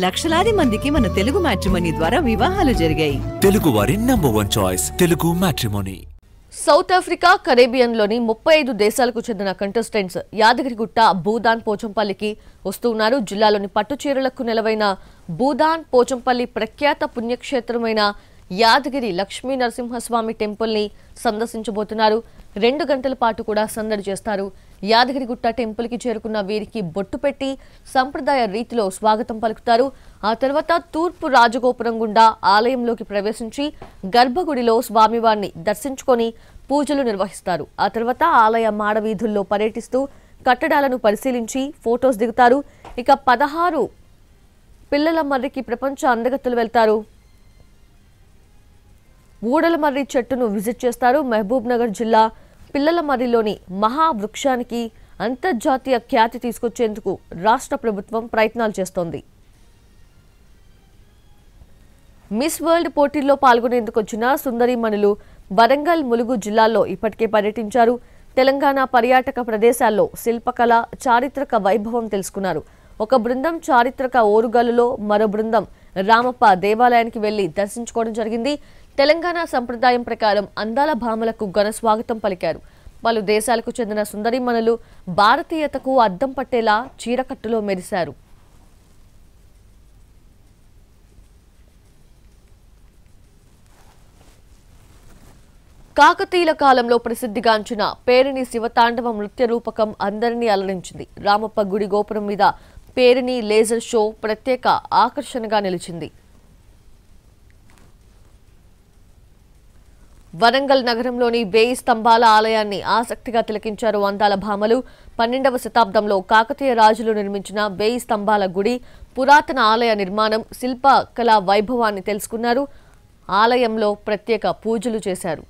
లక్షలాది మందికి మన తెలుగు మ్యాట్రిమోనీ ద్వారా వివాహాలు జరిగాయి. తెలుగు వారి number 1 choice Telugu matrimony. South Africa, కరేబియన్లోని 35 దేశాలకు చెందిన కంటెస్టెంట్స్ యాదగిరిగుట్ట భూదాన్ పోచంపల్లికి వస్తున్నారు. జిల్లాలోని పట్టుచీరలకు నెలవైన భూదాన్ పోచంపల్లి ప్రఖ్యాత పుణ్యక్షేత్రమైన యాదగిరి లక్ష్మీ నరసింహస్వామి టెంపుల్ని సందర్శించబోతున్నారు. 2 గంటల పాటు కూడా సందడి చేస్తారు. యాదగిరిగుట్ట టెంపుల్కి చేరుకున్న వీరికి బొట్టు పెట్టి సంప్రదాయ రీతిలో స్వాగతం పలుకుతారు. ఆ తర్వాత తూర్పు రాజగోపురం గుండా ఆలయంలోకి ప్రవేశించి గర్భగుడిలో స్వామివారిని దర్శించుకొని పూజలు నిర్వహిస్తారు. ఆ తర్వాత ఆలయ మాడవీధుల్లో పర్యటిస్తూ కట్టడాలను పరిశీలించి ఫొటోస్ దిగుతారు. ఇక 16 పిల్లల మర్రికి ప్రపంచ అందగత్తెలు వెళ్తారు. ఊడలమర్రి చెట్టును విజిట్ చేస్తారు. మహబూబ్ నగర్ జిల్లా పిల్లలమర్రిలోని మహావృక్షానికి అంతర్జాతీయ ఖ్యాతి తీసుకొచ్చేందుకు రాష్ట్ర ప్రభుత్వం ప్రయత్నాలు చేస్తోంది. మిస్ వరల్డ్ పోటీల్లో పాల్గొనేందుకు వచ్చిన సుందరీమణులు వరంగల్, ములుగు జిల్లాల్లో ఇప్పటికే పర్యటించారు. తెలంగాణ పర్యాటక ప్రదేశాల్లో శిల్పకళ, చారిత్రక వైభవం తెలుసుకున్నారు. ఒక బృందం చారిత్రక ఓరుగల్లులో, మరో బృందం రామప్ప దేవాలయానికి వెళ్లి దర్శించుకోవడం జరిగింది. తెలంగాణ సంప్రదాయం ప్రకారం అందాల భామలకు ఘన స్వాగతం పలికారు. పలు దేశాలకు చెందిన సుందరీమణులు భారతీయతకు అద్దం పట్టేలా చీరకట్టులో మెరిశారు. కాకతీయుల కాలంలో ప్రసిద్ధిగాంచిన పేరిణి శివతాండవ నృత్య రూపకం అందరినీ అలరించింది. రామప్ప గుడి గోపురం మీద పేరిణి లేజర్ షో ప్రత్యేక ఆకర్షణగా నిలిచింది. వరంగల్ నగరంలోని 1000 స్తంభాల ఆలయాన్ని ఆసక్తిగా తిలకించారు అందాల భామలు. 12వ శతాబ్దంలో కాకతీయ రాజులు నిర్మించిన 1000 స్తంభాల గుడి, పురాతన ఆలయ నిర్మాణం, శిల్పకళా వైభవాన్ని తెలుసుకున్నారు. ఆలయంలో ప్రత్యేక పూజలు చేశారు.